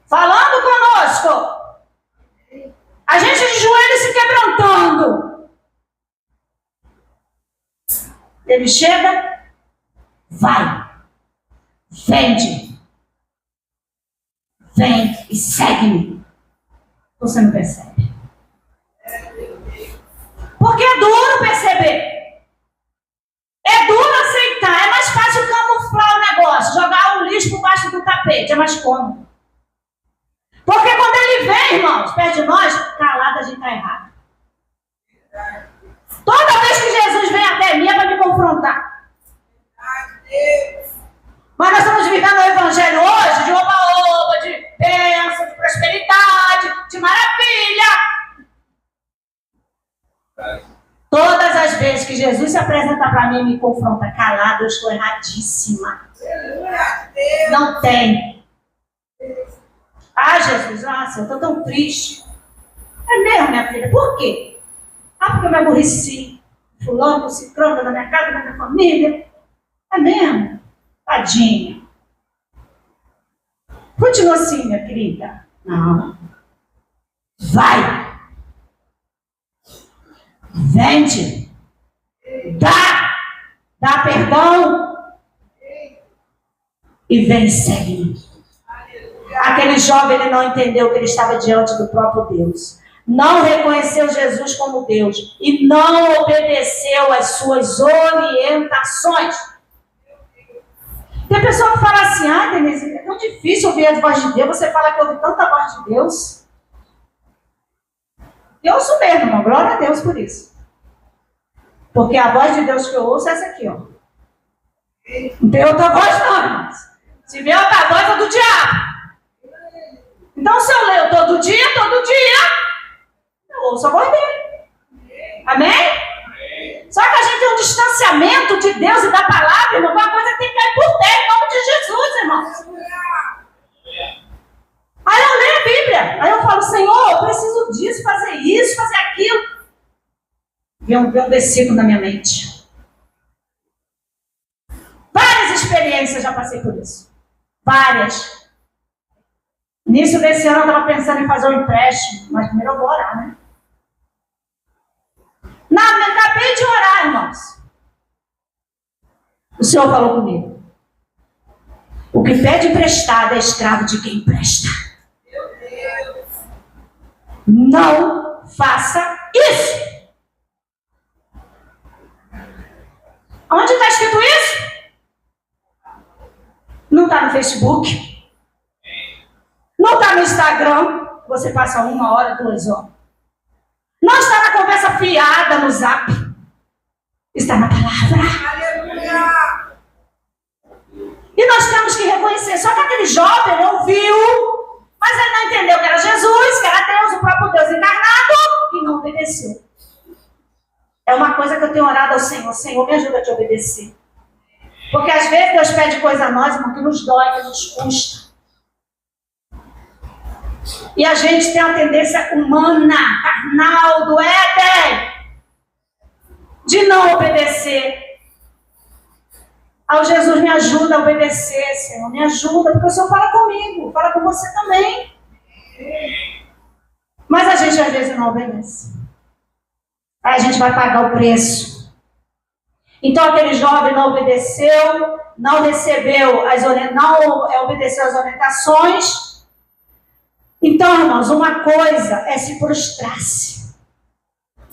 falando conosco. A gente de joelho se quebrantando. Ele chega, vai, vende, vem e segue-me. Você não percebe? Porque é duro perceber. É duro aceitar. É mais fácil camuflar o negócio, jogar o lixo por baixo do tapete. É mais cômodo. Porque quando ele vem, irmãos, perto de nós, calado a gente está errado. Toda vez que Jesus vem até mim é para me confrontar. Mas nós estamos vivendo o evangelho hoje de oba-oba, de bênção, de prosperidade, de maravilha. Todas as vezes que Jesus se apresenta para mim e me confronta calado, eu estou erradíssima. Não tem. Ah, Jesus, eu estou tão triste. É mesmo, minha filha? Por quê? Porque eu me aborreci. Fulano, ciclano, na minha casa, na minha família. É mesmo? Tadinha. Continua assim, minha querida. Não. Vai. Vende. Dá perdão. E vem, segue. Aquele jovem, ele não entendeu que ele estava diante do próprio Deus. Não reconheceu Jesus como Deus. E não obedeceu às suas orientações. Tem pessoa que fala assim, Denise, é tão difícil ouvir a voz de Deus. Você fala que ouve tanta voz de Deus. Eu ouço mesmo, irmão. Glória a Deus por isso. Porque a voz de Deus que eu ouço é essa aqui, ó. Não tem outra voz não, irmãos. Se vier outra voz é do diabo. Então se eu leio todo dia, eu ouço a voz dele. Amém? Só que a gente tem um distanciamento de Deus e da palavra, irmão. Uma coisa que tem que cair por terra em nome de Jesus, irmãos. Aí eu leio a Bíblia. Aí eu falo, Senhor, eu preciso disso, fazer isso, fazer aquilo. Vem um versículo na minha mente. Várias experiências já passei por isso. Várias. Início desse ano eu estava pensando em fazer um empréstimo, mas primeiro eu vou orar, né? Nada, eu acabei de orar, irmãos. O Senhor falou comigo. O que pede emprestado é escravo de quem empresta. Não faça isso. Onde está escrito isso? Não está no Facebook. Não está no Instagram. Você passa 1 hora, 2 horas. Não está na conversa fiada no Zap. Está na palavra. Aleluia. E nós temos que reconhecer. Só que aquele jovem ele ouviu, mas ele não entendeu que era Jesus, que era Deus, o próprio Deus encarnado, e não obedeceu. É uma coisa que eu tenho orado ao Senhor. Senhor, me ajuda a te obedecer. Porque às vezes Deus pede coisa a nós, irmão, que nos dói, que nos custa. E a gente tem a tendência humana, carnal, do Éden, de não obedecer. Ao Jesus, me ajuda a obedecer, Senhor, me ajuda, porque o Senhor fala comigo, fala com você também. Mas a gente às vezes não obedece. Aí a gente vai pagar o preço. Então aquele jovem não obedeceu, não obedeceu as orientações. Então, irmãos, uma coisa é se prostrar-se.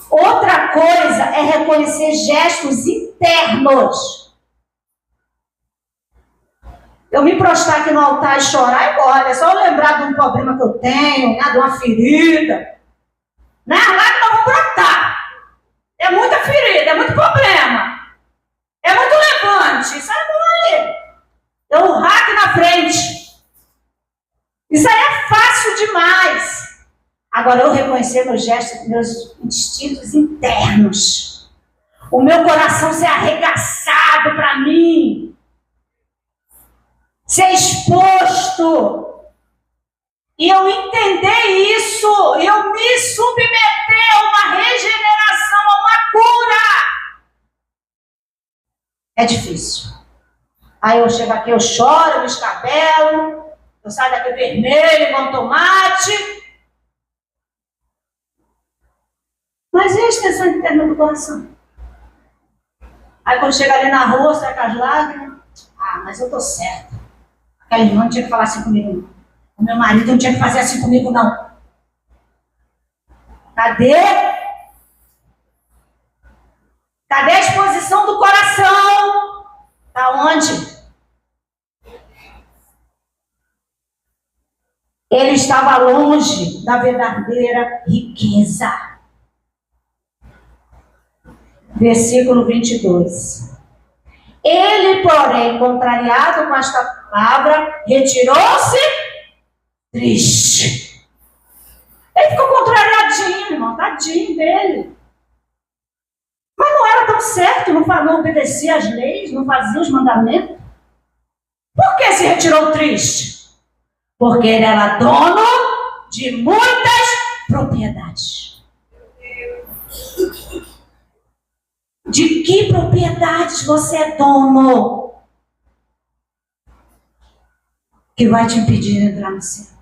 Outra coisa é reconhecer gestos internos. Eu me prostrar aqui no altar e chorar, olha, é só eu lembrar de um problema que eu tenho, né, de uma ferida. Né? Lá que nós vamos brotar. É muita ferida, é muito problema. É muito levante. Isso aí não é. É um rack na frente. Isso aí é fácil demais. Agora, eu reconhecer meus gestos, meus instintos internos. O meu coração ser arregaçado para mim. Ser exposto. E eu entender isso. E eu me submeter a uma regeneração, a uma cura. É difícil. Aí eu chego aqui, eu choro, eu me escabelo. Eu saio daqui vermelho, igual tomate. Mas e a extensão interna do coração? Aí quando chega ali na rua, sai com as lágrimas. Ah, mas eu tô certa. Aquela irmã não tinha que falar assim comigo, não. O meu marido não tinha que fazer assim comigo, não. Cadê? Cadê a exposição do coração? Tá onde? Ele estava longe da verdadeira riqueza. Versículo 22. Ele, porém, contrariado com esta palavra, retirou-se triste. Ele ficou contrariadinho, irmão, tadinho dele. Mas não era tão certo, não obedecia às leis, não fazia os mandamentos. Por que se retirou triste? Porque ele era dono de muitas propriedades. De que propriedades você é dono? Que vai te impedir de entrar no céu?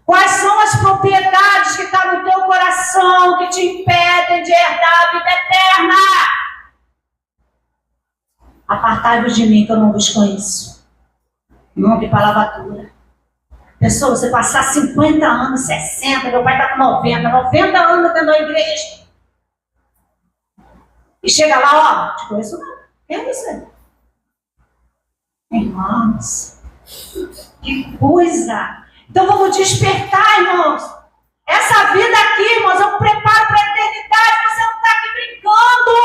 Quais são as propriedades que estão no teu coração que te impedem de herdar a vida eterna? Apartai-vos de mim, que eu não vos conheço. Não, que palavra dura. Pessoa, você passar 50 anos, 60, meu pai está com 90 anos dentro da igreja. E chega lá, ó, te conheço não. Quem é você? Irmãos, que coisa. Então vamos despertar, irmãos. Essa vida aqui, irmãos, é um preparo para a eternidade. Você não está aqui brincando.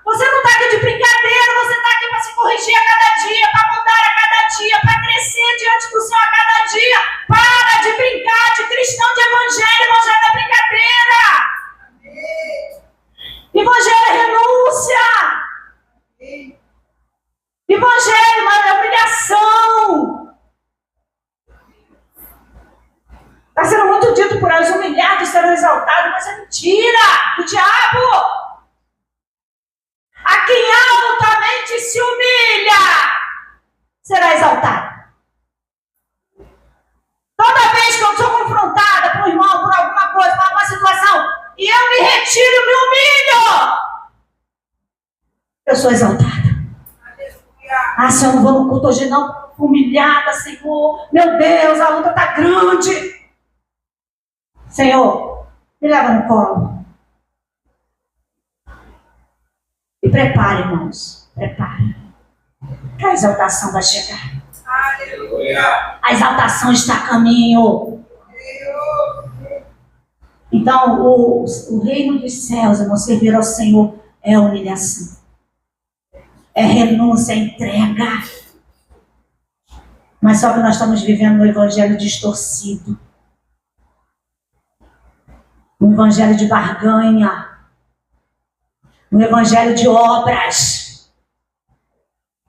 Você não está aqui de brincadeira. Você está aqui para se corrigir a cada dia, para mudar a cada dia, para crescer diante do Senhor a cada dia. Para de brincar de cristão de evangelho. Evangelho é brincadeira. Evangelho é renúncia. Evangelho é obrigação. Está sendo muito dito por aí, os humilhados serão exaltados, mas é mentira do diabo. A quem altamente se humilha será exaltado. Toda vez que eu sou confrontada por um irmão, por alguma coisa, por alguma situação, e eu me retiro, me humilho, eu sou exaltada. Ah, Senhor, não vou no culto hoje não, humilhada, Senhor. Meu Deus, a luta está grande. Senhor, me leva no colo. E prepare, irmãos. Prepare. Que a exaltação vai chegar. Aleluia. A exaltação está a caminho. Então, o reino dos céus, irmão, servir ao Senhor é humilhação. É renúncia, é entrega. Mas só que nós estamos vivendo um evangelho distorcido. Um evangelho de barganha. Um evangelho de obras.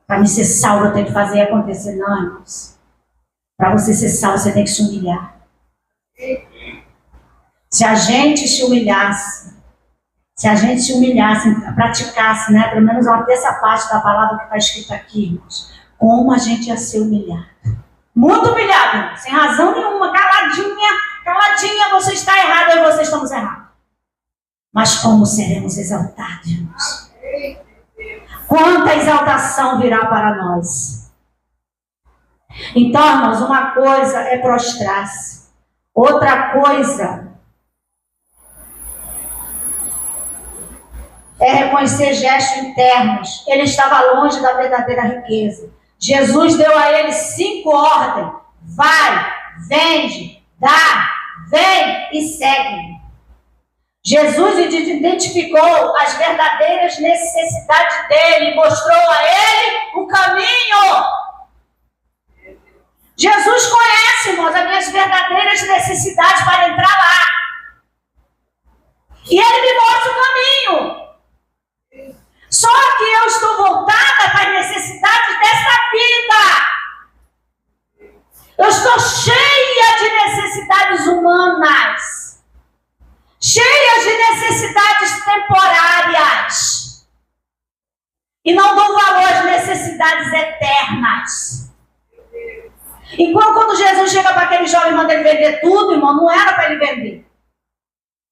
Para me ser salvo, eu tenho que fazer acontecer. Não, irmãos. Para você ser salvo, você tem que se humilhar. Se a gente se humilhasse, praticasse, né, pelo menos uma terça parte da palavra que está escrita aqui, irmãos, como a gente ia ser humilhado. Muito humilhado, irmãos, sem razão nenhuma, caladinha, você está errado, eu e você estamos errados. Mas como seremos exaltados, irmãos? Quanta exaltação virá para nós. Então, irmãos, uma coisa é prostrar-se, outra coisa é reconhecer gestos internos. Ele estava longe da verdadeira riqueza. Jesus deu a ele 5 ordens. Vai, vende, dá, vem e segue. Jesus identificou as verdadeiras necessidades dele e mostrou a ele o caminho. Jesus conhece, irmãos, as minhas verdadeiras necessidades para entrar lá. E ele me mostra o caminho. Só que eu estou voltada para as necessidades desta vida. Eu estou cheia de necessidades humanas. Cheia de necessidades temporárias. E não dou valor às necessidades eternas. Então, quando Jesus chega para aquele jovem e manda ele vender tudo, irmão, não era para ele vender.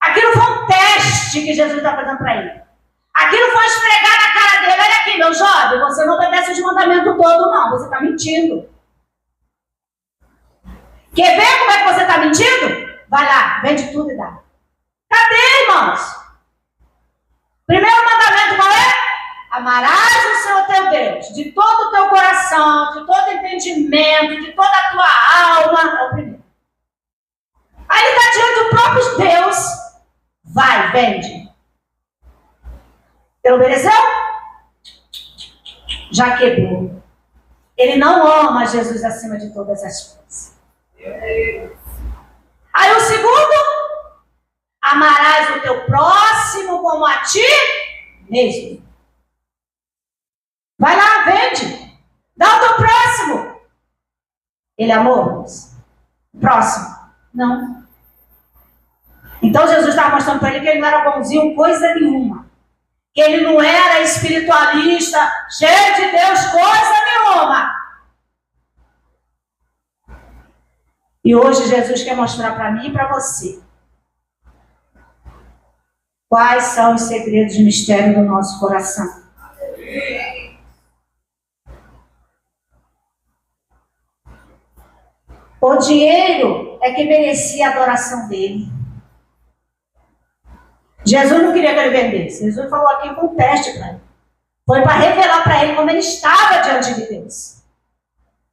Aquilo foi um teste que Jesus está fazendo para ele. Aquilo foi esfregar na cara dele. Olha aqui, meu jovem, você não obedece os mandamentos todos, não. Você está mentindo. Quer ver como é que você está mentindo? Vai lá, vende tudo e dá. Cadê, irmãos? Primeiro mandamento qual é? Amarás o Senhor teu Deus de todo o teu coração, de todo entendimento, de toda a tua alma. É o primeiro. Aí ele está diante do próprio Deus. Vai, vende. Ele obedeceu? Já quebrou. Ele não ama Jesus acima de todas as coisas. Aí o segundo, amarás o teu próximo como a ti mesmo. Vai lá, vende. Dá o teu próximo. Ele amou? Próximo? Não. Então Jesus estava mostrando para ele que ele não era bonzinho coisa nenhuma. Que ele não era espiritualista, cheio de Deus, coisa nenhuma. E hoje Jesus quer mostrar para mim e para você quais são os segredos de mistério do nosso coração. O dinheiro é que merecia a adoração dele. Jesus não queria que ele vendesse. Jesus falou aqui com um teste para ele. Foi para revelar para ele como ele estava diante de Deus.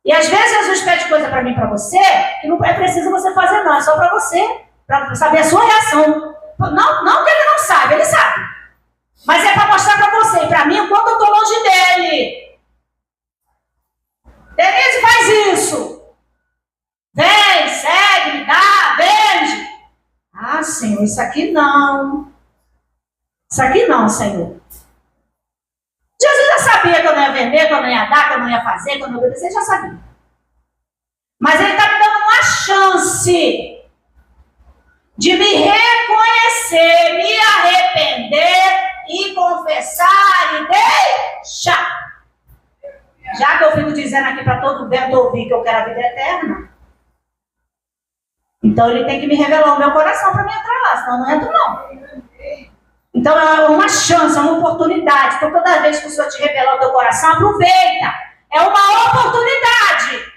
E às vezes Jesus pede coisa para mim e para você que não é preciso você fazer não, é só para você, para saber a sua reação. Não que ele não sabe, ele sabe. Mas é para mostrar para você e para mim o quanto eu estou longe dele. Denise faz isso. Vem, segue, me dá, vende. Ah, Senhor, isso aqui não. Isso aqui não, Senhor. Jesus já sabia que eu não ia vender, que eu não ia dar, que eu não ia fazer, que eu não ia obedecer, já sabia. Mas ele está me dando uma chance de me reconhecer, me arrepender e confessar e deixar. Já que eu fico dizendo aqui para todo vento ouvir que eu quero a vida eterna, então ele tem que me revelar o meu coração para me entrar lá, senão eu não entro não. Então é uma chance, é uma oportunidade. Então toda vez que o Senhor te revelar o teu coração, aproveita. É uma oportunidade.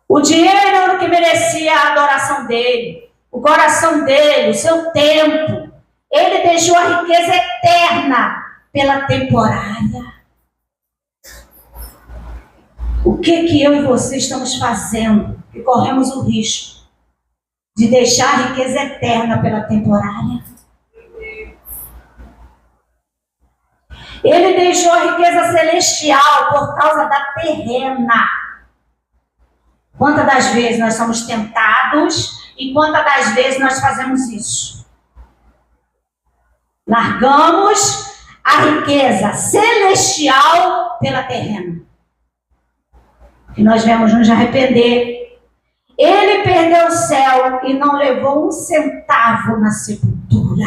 O dinheiro era o que merecia a adoração dele, o coração dele, o seu tempo. Ele deixou a riqueza eterna pela temporária. O que eu e você estamos fazendo? Que corremos o risco de deixar a riqueza eterna pela temporária. Ele deixou a riqueza celestial por causa da terrena. Quantas das vezes nós somos tentados e quantas das vezes nós fazemos isso? Largamos a riqueza celestial pela terrena. E nós vemos nos arrepender. Ele perdeu o céu e não levou um centavo na sepultura.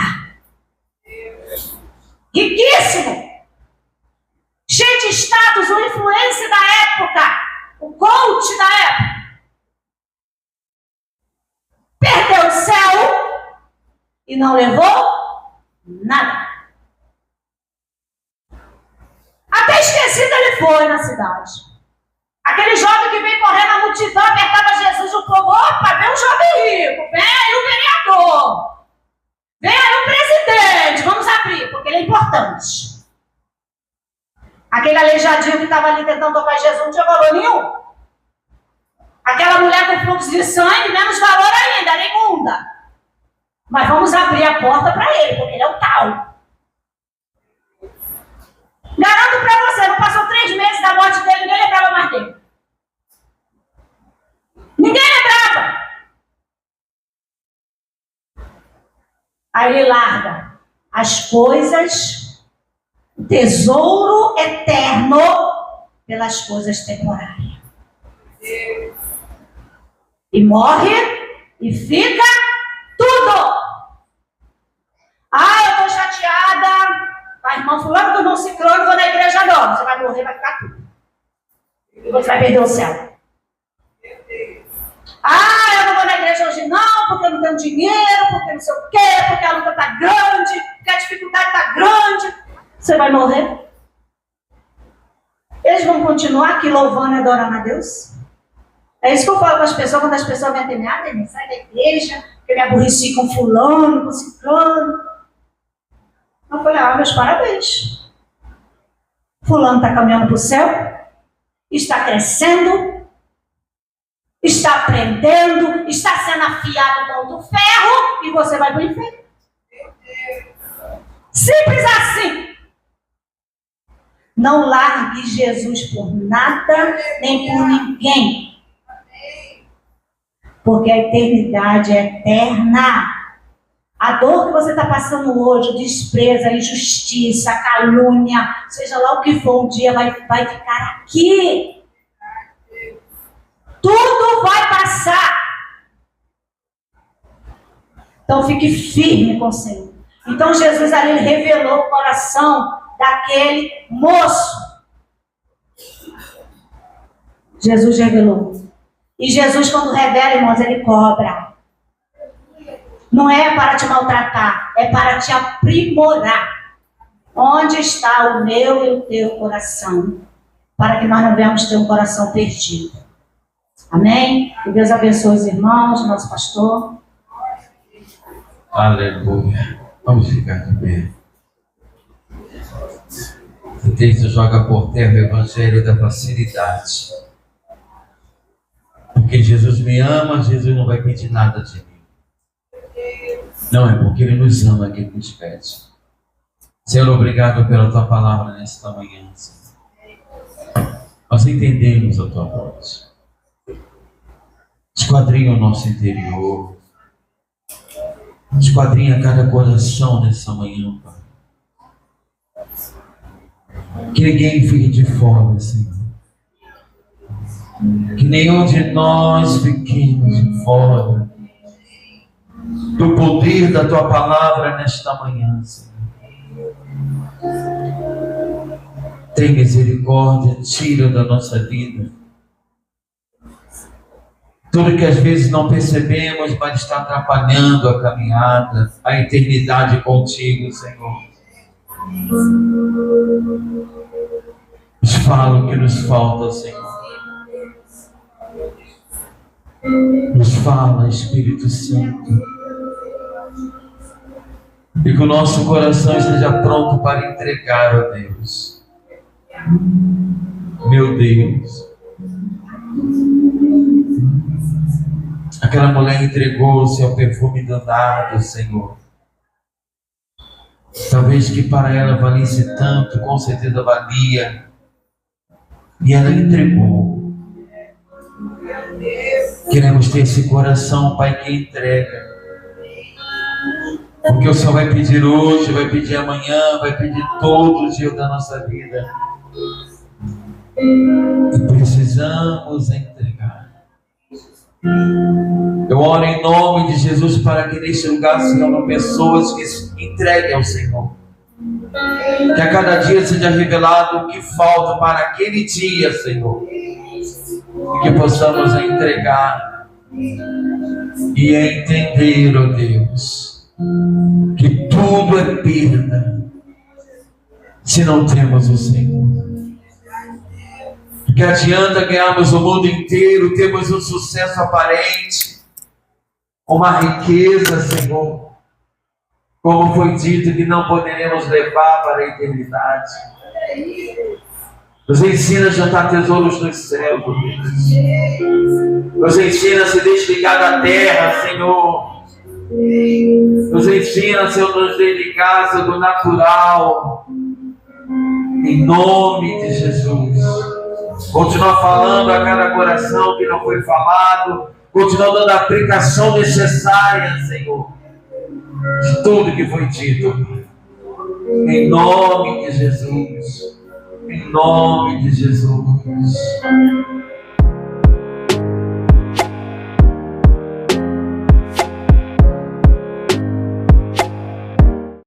Riquíssimo! Cheio de status, o influencer da época, o coach da época. Perdeu o céu e não levou nada. Até esquecido ele foi na cidade. Aquele jovem que veio correndo na multidão, apertava Jesus, o povo, opa, vem um jovem rico, vem aí o vereador, vem aí o presidente, vamos abrir, porque ele é importante. Aquele aleijadinho que estava ali tentando tocar Jesus não tinha valor nenhum. Aquela mulher com fluxo de sangue, menos valor ainda, era imunda. Mas vamos abrir a porta para ele, porque ele é o tal. Garanto para você, não passou 3 meses da morte dele, ninguém lembrava mais dele. Ninguém lembrava. Aí ele larga as coisas, o tesouro eterno, pelas coisas temporárias. E morre e fica tudo. Ah, eu estou chateada. A irmã fulano, do irmão ciclone, vou na igreja não. Você vai morrer, vai ficar tudo. E você vai perder o céu. Ah, eu não vou na igreja hoje não, porque eu não tenho dinheiro, porque não sei o quê, porque a luta está grande, porque a dificuldade está grande. Você vai morrer. Eles vão continuar aqui louvando e adorando a Deus. É isso que eu falo com as pessoas, quando as pessoas vêm até mim, sai da igreja, que eu me aborreci com fulano, com ciclano. Eu falei, meus parabéns. Fulano está caminhando para o céu, está crescendo, está aprendendo, está sendo afiado contra o ferro e você vai para o inferno. Simples assim. Não largue Jesus por nada, nem por ninguém. Porque a eternidade é eterna. A dor que você está passando hoje, o desprezo, a injustiça, a calúnia, seja lá o que for, um dia vai ficar aqui. Tudo vai passar. Então fique firme com o Senhor. Então Jesus ali revelou o coração daquele moço. Jesus revelou. E Jesus, quando revela, irmãos, ele cobra. Não é para te maltratar, é para te aprimorar. Onde está o meu e o teu coração? Para que nós não venhamos ter um coração perdido. Amém? Que Deus abençoe os irmãos, nosso pastor. Aleluia. Vamos ficar de pé. O texto joga por terra o evangelho da facilidade. Porque Jesus me ama, Jesus não vai pedir nada de mim. Não, é porque Ele nos ama que Ele nos pede. Senhor, obrigado pela Tua palavra nesta manhã, Senhor. Nós entendemos a Tua voz. Esquadrinha o nosso interior. Esquadrinha cada coração nessa manhã, Pai. Que ninguém fique de fora, Senhor. Que nenhum de nós fiquemos de fora do poder da Tua palavra nesta manhã, Senhor. Tem misericórdia, tira da nossa vida tudo que às vezes não percebemos, mas está atrapalhando a caminhada, a eternidade contigo, Senhor. Nos fala o que nos falta, Senhor. Nos fala, Espírito Santo. E que o nosso coração esteja pronto para entregar a Deus. Meu Deus. Aquela mulher entregou-se ao perfume danado, Senhor. Talvez que para ela valesse tanto, com certeza valia. E ela entregou. Queremos ter esse coração, Pai, que entrega. Porque o Senhor vai pedir hoje, vai pedir amanhã, vai pedir todos os dias da nossa vida. E precisamos entregar. Eu oro em nome de Jesus para que neste lugar se reúnam pessoas que se entreguem ao Senhor. Que a cada dia seja revelado o que falta para aquele dia, Senhor. E que possamos entregar e entender, ó Deus, que tudo é perda se não temos o Senhor. Que adianta ganharmos o mundo inteiro, temos um sucesso aparente, uma riqueza, Senhor, como foi dito, que não poderemos levar para a eternidade. Nos ensina a juntar tesouros nos céus, Deus. Nos ensina a se desligar da terra, Senhor. Nos ensina, Senhor, nos dedicar, Senhor, do natural. Em nome de Jesus. Continua falando a cada coração que não foi falado. Continua dando a aplicação necessária, Senhor, de tudo que foi dito. Em nome de Jesus. Em nome de Jesus.